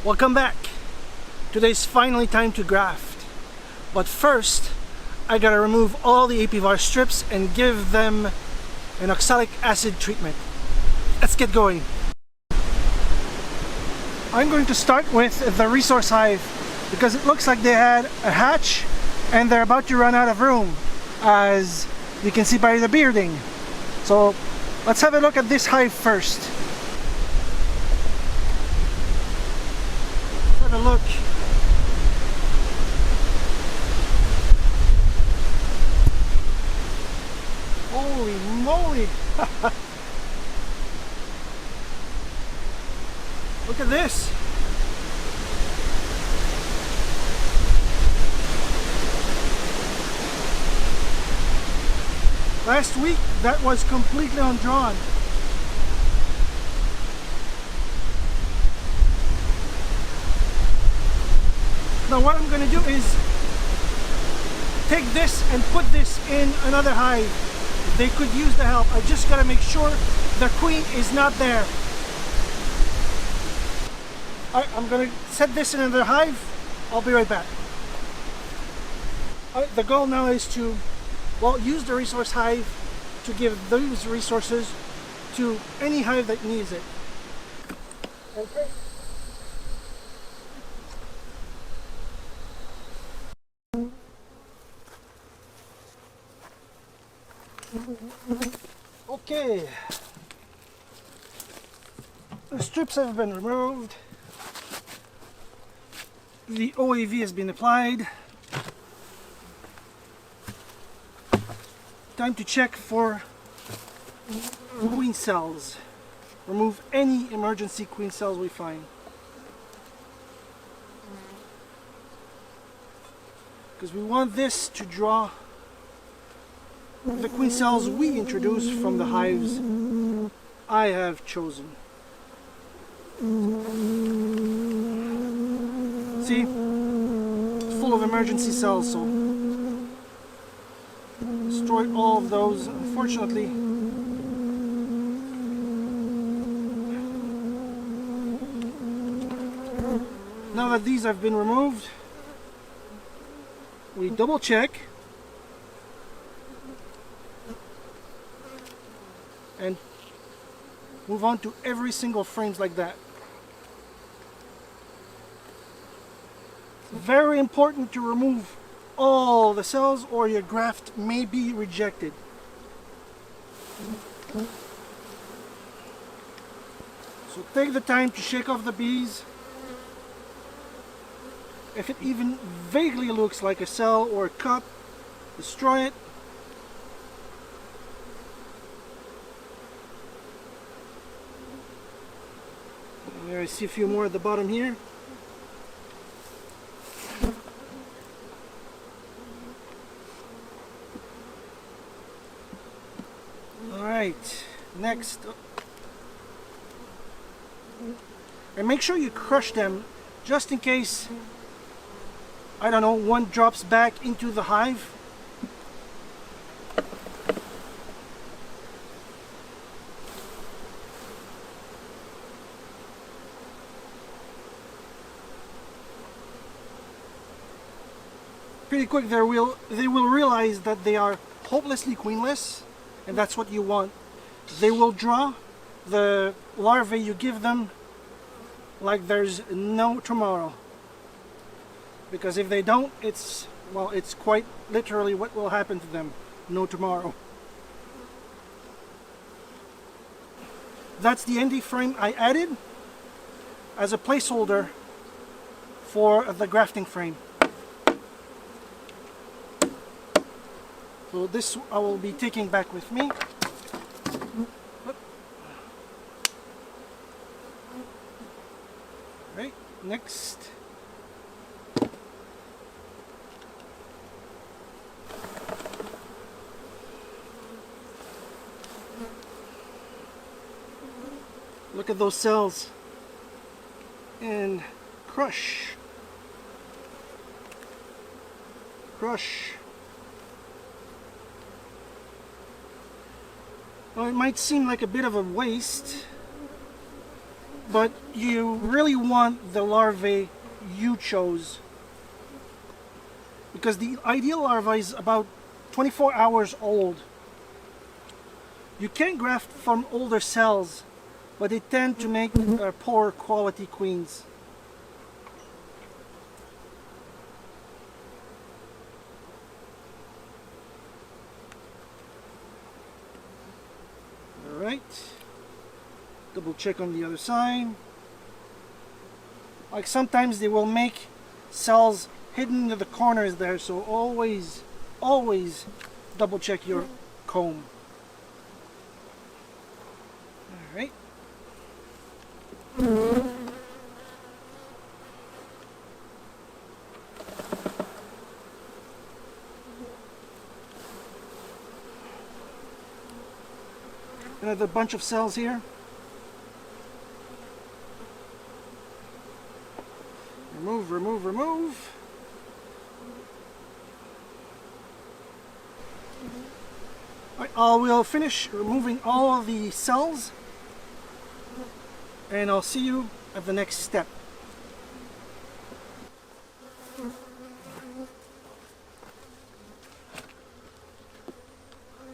Welcome back. Today's finally time to graft. But first, I gotta remove all the APVAR strips and give them an oxalic acid treatment. Let's get going. I'm going to start with the resource hive because it looks like they had a hatch and they're about to run out of room, as you can see by the bearding. So let's have a look at this hive first. Let's have a look. Holy moly! Look at this! Last week that was completely undrawn. Now what I'm going to do is take this and put this in another hive. They could use the help. I just got to make sure the queen is not there. Alright, I'm going to set this in another hive. I'll be right back. Alright, the goal now is to, well, use the resource hive to give those resources to any hive that needs it. Okay. Okay. The strips have been removed. The OAV has been applied. Time to check for queen cells. Remove any emergency queen cells we find. Because we want this to draw the queen cells we introduce from the hives I have chosen. See? It's full of emergency cells, so destroy all of those, unfortunately. Now that these have been removed, we double check and move on to every single frames like that. It's very important to remove all the cells or your graft may be rejected. So take the time to shake off the bees. If it even vaguely looks like a cell or a cup, destroy it. There, I see a few more at the bottom here. Alright, next. And make sure you crush them just in case, I don't know, one drops back into the hive. Pretty quick they will realize that they are hopelessly queenless, and that's what you want. They will draw the larvae you give them like there's no tomorrow. Because if they don't, it's quite literally what will happen to them. No tomorrow. That's the ND frame I added as a placeholder for the grafting frame. So this I will be taking back with me. Right, next. Look at those cells and crush. Crush. Well, it might seem like a bit of a waste, but you really want the larvae you chose, because the ideal larva is about 24 hours old. You can graft from older cells, but they tend to make poor quality queens. Alright, double check on the other side. Like sometimes they will make cells hidden in the corners there, so always double check your comb. Alright. Another bunch of cells here. Remove, remove, remove. I will finish removing all the cells, and I'll see you at the next step.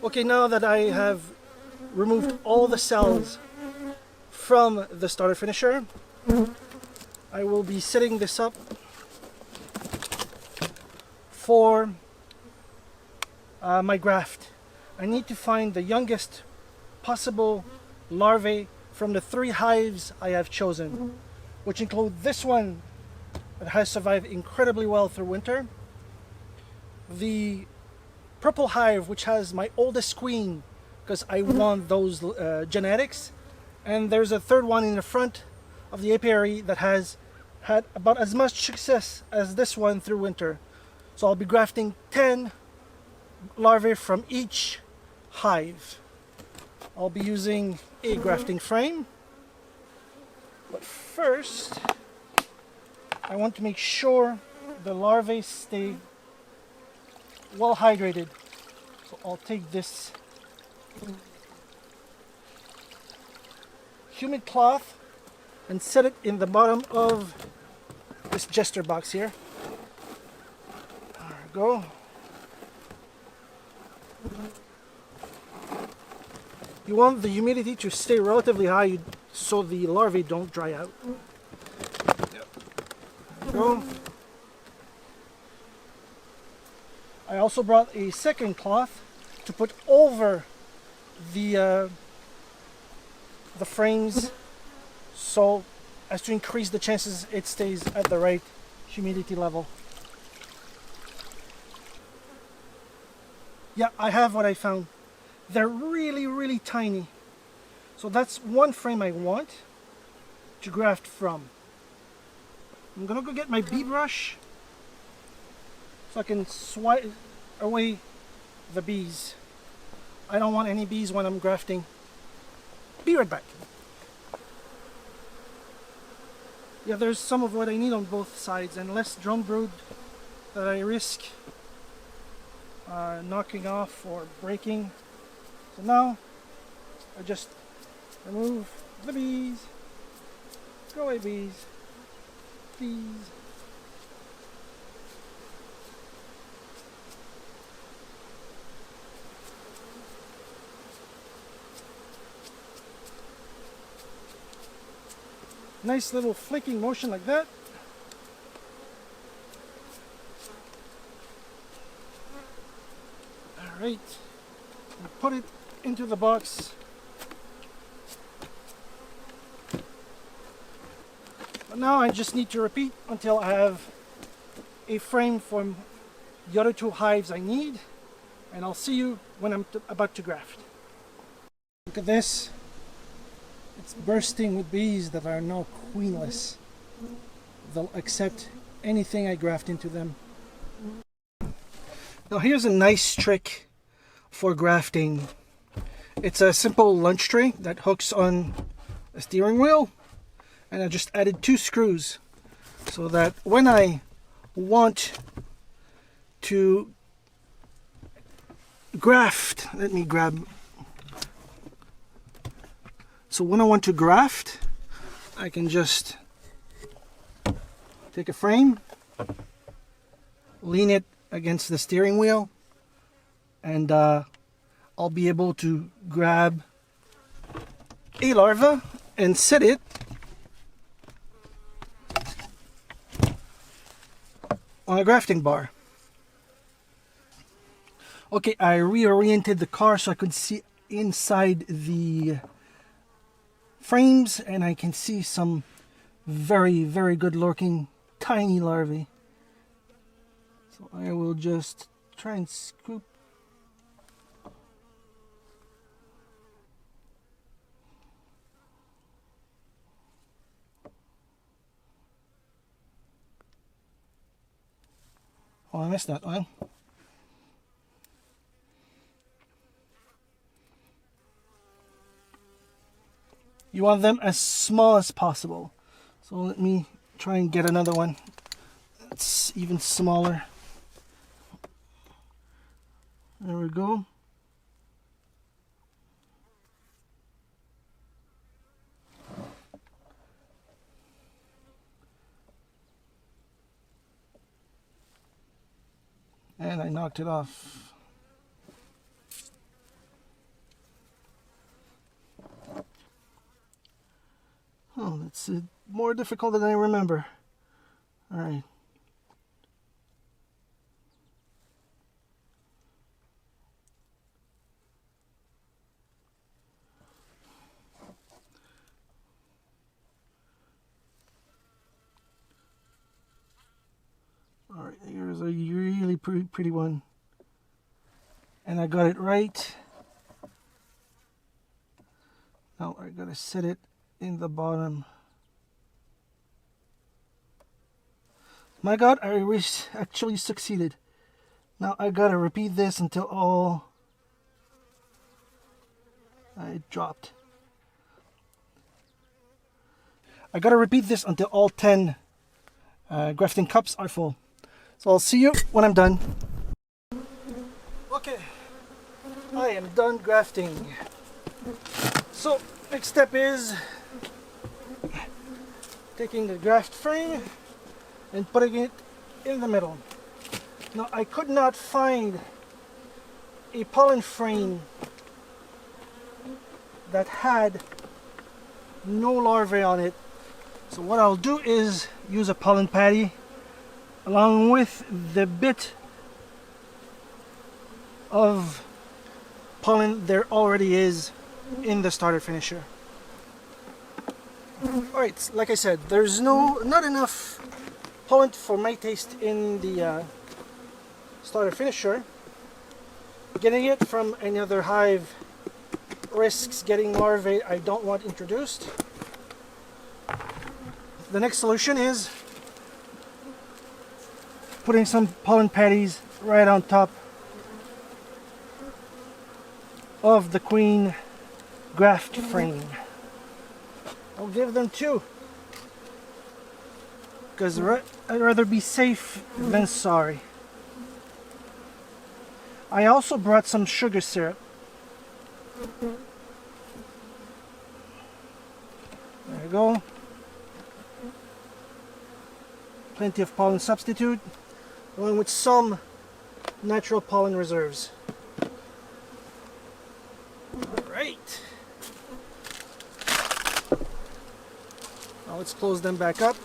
Okay, now that I have removed all the cells from the starter finisher, I will be setting this up for my graft. I need to find the youngest possible larvae from the 3 hives I have chosen, which include this one that has survived incredibly well through winter, the purple hive, which has my oldest queen because I want those genetics, and there's a third one in the front of the apiary that has had about as much success as this one through winter. So I'll be grafting 10 larvae from each hive. I'll be using a grafting frame, but first I want to make sure the larvae stay well hydrated. So I'll take this humid cloth and set it in the bottom of this jester box here. There we go. You want the humidity to stay relatively high so the larvae don't dry out. There we go. I also brought a second cloth to put over the frames, so as to increase the chances it stays at the right humidity level. Yeah, I have what I found. They're really tiny. So that's one frame I want to graft from. I'm gonna go get my bee brush so I can swipe away the bees. I don't want any bees when I'm grafting. Be right back. Yeah, there's some of what I need on both sides, and less drum brood that I risk knocking off or breaking. So now I just remove the bees. Go away, bees. Bees. Nice little flicking motion like that. Alright, put it into the box. But now I just need to repeat until I have a frame from the other 2 hives I need, and I'll see you when I'm about to graft. Look at this. It's bursting with bees that are now queenless. They'll accept anything I graft into them. Now here's a nice trick for grafting. It's a simple lunch tray that hooks on a steering wheel, and I just added 2 screws so that when I want to graft, let me grab. So when I want to graft, I can just take a frame, lean it against the steering wheel, and I'll be able to grab a larva and set it on a grafting bar. Okay, I reoriented the car so I could see inside the frames, and I can see some very, very good looking tiny larvae. So I will just try and scoop. Oh, I missed that one. You want them as small as possible. So let me try and get another one that's even smaller. There we go. And I knocked it off. Oh, that's more difficult than I remember. All right. All right, here's a really pretty one. And I got it right. Now I gotta set it in the bottom. My God, I actually succeeded. Now I gotta repeat this until all it dropped. I gotta repeat this until all 10 grafting cups are full. So I'll see you when I'm done. Okay, I am done grafting. So next step is taking the graft frame and putting it in the middle. Now I could not find a pollen frame that had no larvae on it. So what I'll do is use a pollen patty along with the bit of pollen there already is in the starter finisher. Alright, like I said, there's not enough pollen for my taste in the starter finisher. Getting it from another hive risks getting larvae I don't want introduced. The next solution is putting some pollen patties right on top of the queen graft frame. I'll give them 2 because I'd rather be safe than sorry. I also brought some sugar syrup. There you go. Plenty of pollen substitute, along with some natural pollen reserves. Alright. Now let's close them back up.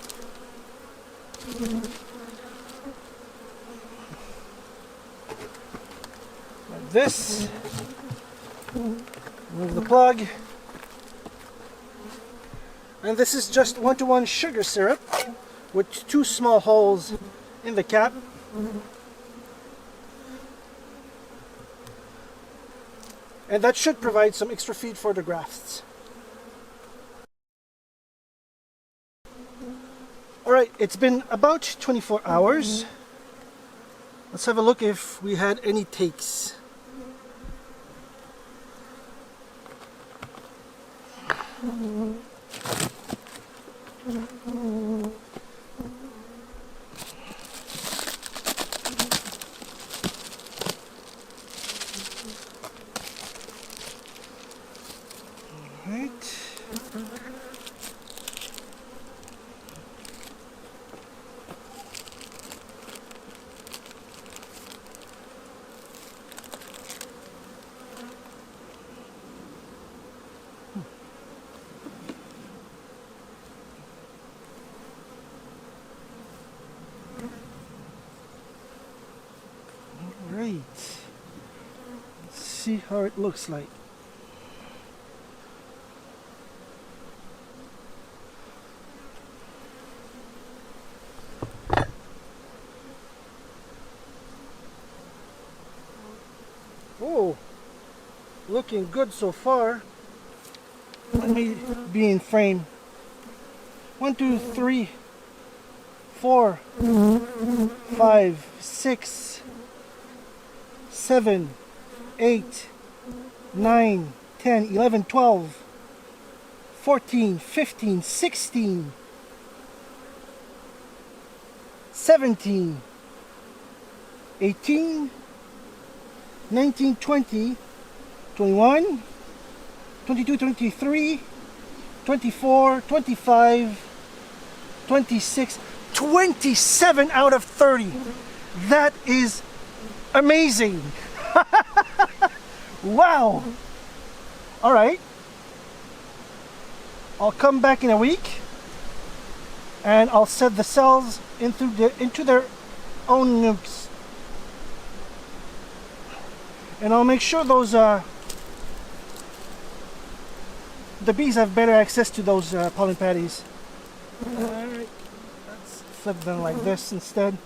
Like this. Remove the plug. And this is just 1-to-1 sugar syrup with 2 small holes in the cap. And that should provide some extra feed for the grafts. Alright, it's been about 24 hours. Let's have a look if we had any takes. Alright. see how it looks like. Oh, looking good so far. Let me be in frame. 1, 2, 3, 4, 5, 6, 7, 8, 9, 10, 11, 12, 14, 15, 16, 17, 18, 19, 20, 21, 22, 23, 24, 25, 26, 27 out of 30. That is amazing. Wow. All right. I'll come back in a week and I'll set the cells into their own nukes. And I'll make sure those the bees have better access to those pollen patties. Alright, let's flip them like this instead.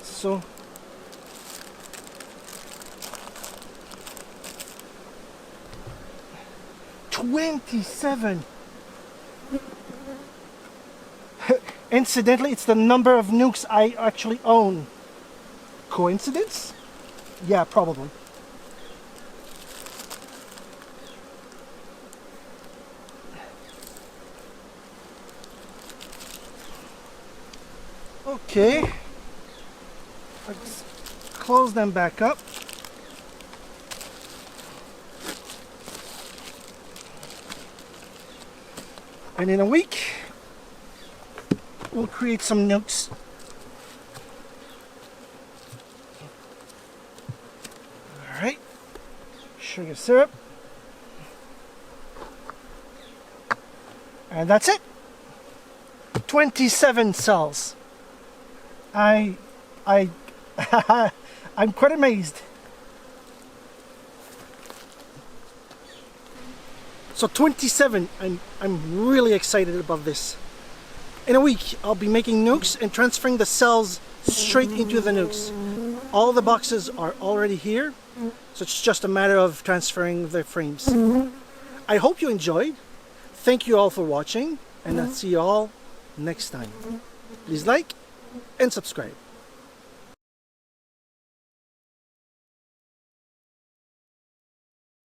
So, "27." Incidentally, it's the number of nukes I actually own. Coincidence? Yeah, probably. Okay, let's close them back up. And in a week, we'll create some nukes. All right, sugar syrup. And that's it. 27 cells. I'm quite amazed. So 27, I'm really excited about this. In a week, I'll be making nukes and transferring the cells straight into the nukes. All the boxes are already here, so it's just a matter of transferring the frames. I hope you enjoyed. Thank you all for watching, and I'll see you all next time. Please like and subscribe.